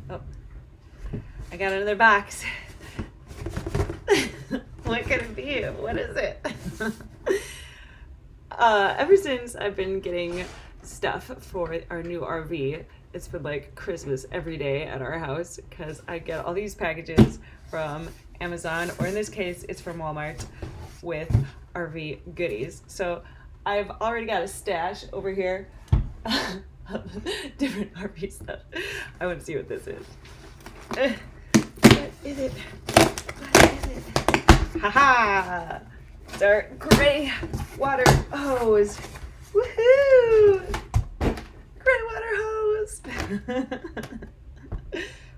Oh, I got another box. What could it be? What is it? Ever since I've been getting stuff for our new RV, it's been like Christmas every day at our house because I get all these packages from Amazon, or in this case, it's from Walmart with RV goodies. So I've already got a stash over here of different RV stuff. I want to see what this is. What is it? What is it? Haha! It's our gray water hose. Woohoo! Gray water hose!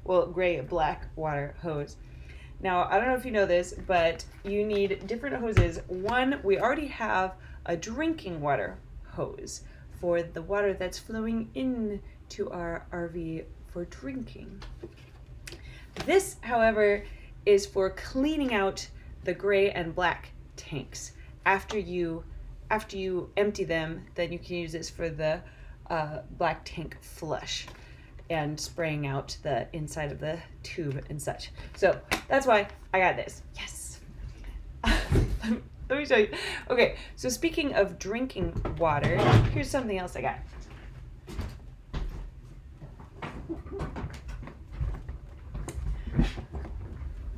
Well, gray black water hose. Now, I don't know if you know this, but you need different hoses. One, we already have a drinking water hose for the water that's flowing into our RV for drinking. This, however, is for cleaning out the gray and black tanks. After you empty them, then you can use this for the black tank flush and spraying out the inside of the tube and such. So that's why I got this. Yes. Let me show you. Okay, so speaking of drinking water, here's something else I got.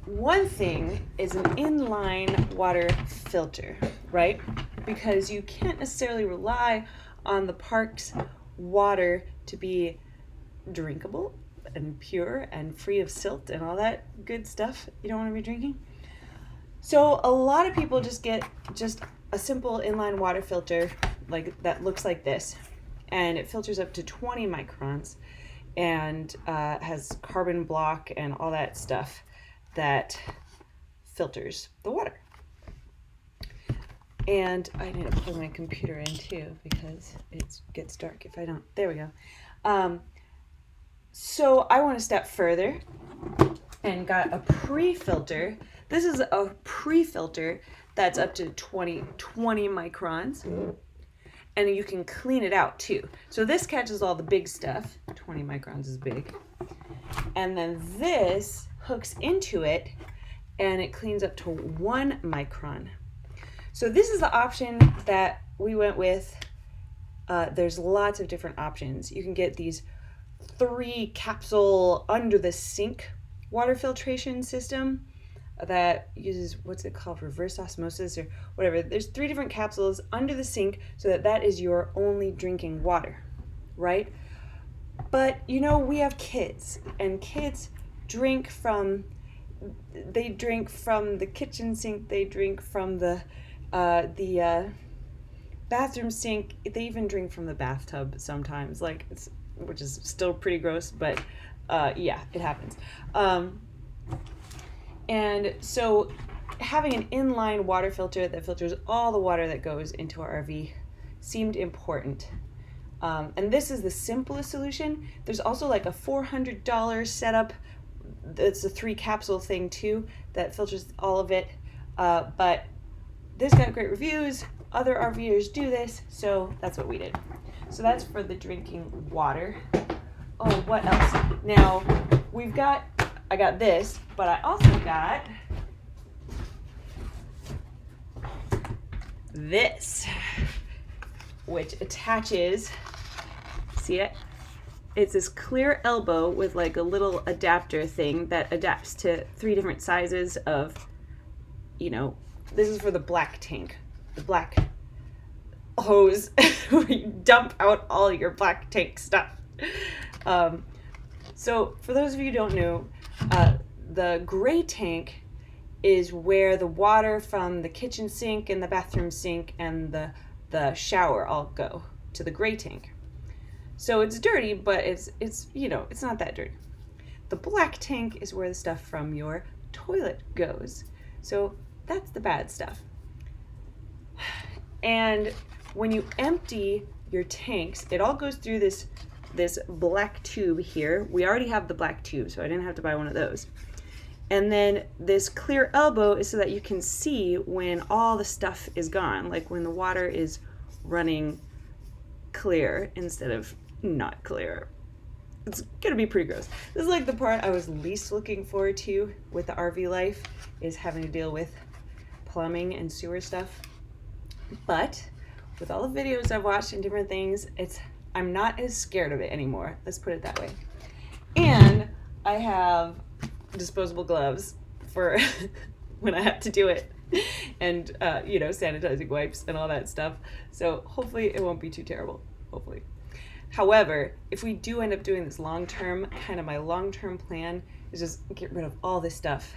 One thing is an inline water filter, right? Because you can't necessarily rely on the park's water to be drinkable and pure and free of silt and all that good stuff you don't want to be drinking. So a lot of people just get just a simple inline water filter like that looks like this, and it filters up to 20 microns and has carbon block and all that stuff that filters the water. And I need to plug my computer in too because it gets dark if I don't. There we go. So I went a step further and got a pre-filter. This is a pre-filter that's up to 20 microns. And you can clean it out too. So this catches all the big stuff. 20 microns is big. And then this hooks into it and it cleans up to 1 micron. So this is the option that we went with. There's lots of different options. You can get these 3 capsule under the sink water filtration system that uses, what's it called, reverse osmosis or whatever. There's 3 different capsules under the sink so that is your only drinking water, right? But you know, we have kids, and kids drink from the kitchen sink, they drink from the bathroom sink, they even drink from the bathtub sometimes, which is still pretty gross, but yeah, it happens. And so having an inline water filter that filters all the water that goes into our RV seemed important. And this is the simplest solution. There's also like a $400 setup. It's a 3 capsule thing too that filters all of it. But this got great reviews. Other RVers do this, so that's what we did. So that's for the drinking water. Oh, what else? Now, I got this, but I also got this, which attaches, see it? It's this clear elbow with like a little adapter thing that adapts to 3 different sizes of, this is for the black tank, the black hose where you dump out all your black tank stuff. So for those of you who don't know, the gray tank is where the water from the kitchen sink and the bathroom sink and the shower all go to the gray tank. So it's dirty, but it's not that dirty. The black tank is where the stuff from your toilet goes. So that's the bad stuff. And when you empty your tanks, it all goes through this black tube here. We already have the black tube, so I didn't have to buy one of those. And then this clear elbow is so that you can see when all the stuff is gone, like when the water is running clear instead of not clear. it's gonna be pretty gross. This is like the part I was least looking forward to with the RV life, is having to deal with plumbing and sewer stuff. But with all the videos I've watched and different things, I'm not as scared of it anymore. Let's put it that way. And I have disposable gloves for when I have to do it, and sanitizing wipes and all that stuff. So hopefully it won't be too terrible. Hopefully. However, if we do end up doing this long term, kind of my long term plan is just get rid of all this stuff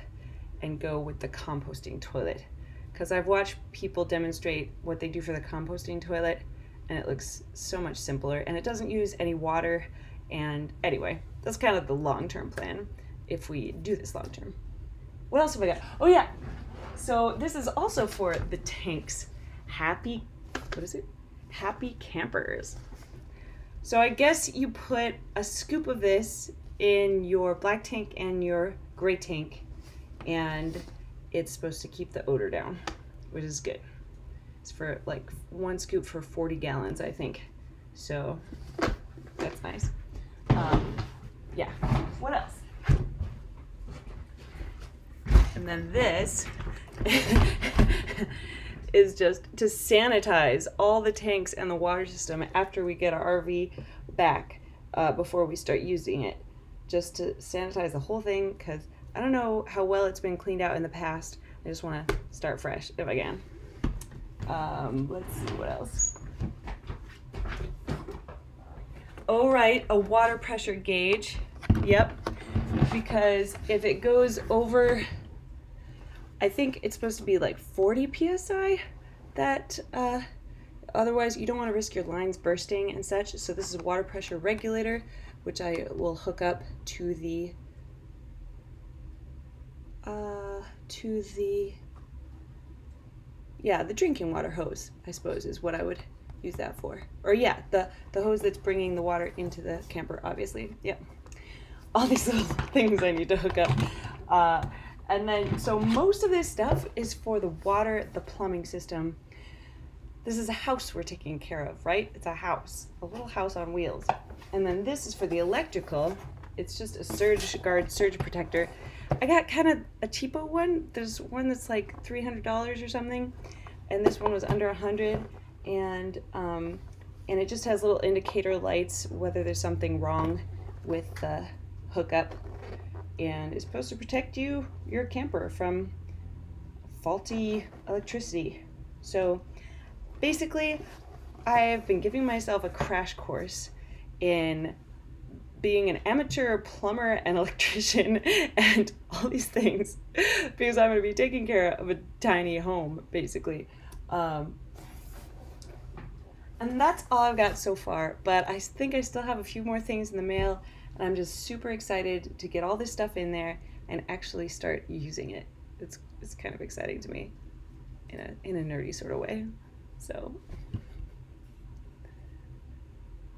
and go with the composting toilet. Because I've watched people demonstrate what they do for the composting toilet, and it looks so much simpler, and it doesn't use any water. And anyway, that's kind of the long-term plan if we do this long term. What else have I got? Oh yeah, so this is also for the tanks. Happy campers. So I guess you put a scoop of this in your black tank and your gray tank, and it's supposed to keep the odor down, which is good. It's for like 1 scoop for 40 gallons, I think. So that's nice. Yeah, what else? And then this is just to sanitize all the tanks and the water system after we get our RV back, before we start using it. Just to sanitize the whole thing, because I don't know how well it's been cleaned out in the past. I just want to start fresh if I can. Let's see what else. Oh, right, a water pressure gauge. Yep, because if it goes over, I think it's supposed to be like 40 psi, that otherwise you don't want to risk your lines bursting and such. So this is a water pressure regulator, which I will hook up to the the drinking water hose, I suppose, is what I would use that for. Or yeah, the hose that's bringing the water into the camper, obviously. Yep. All these little things I need to hook up. And then, so most of this stuff is for the water, the plumbing system. This is a house we're taking care of, right? It's a house, a little house on wheels. And then this is for the electrical. It's just a surge protector. I got kind of a cheapo one. There's one that's like $300 or something, and this one was under $100. And it just has little indicator lights whether there's something wrong with the hookup, and it's supposed to protect your camper from faulty electricity. So basically, I've been giving myself a crash course in being an amateur plumber and electrician and all these things, because I'm going to be taking care of a tiny home, basically. And that's all I've got so far, but I think I still have a few more things in the mail, and I'm just super excited to get all this stuff in there and actually start using it. It's kind of exciting to me in a nerdy sort of way. So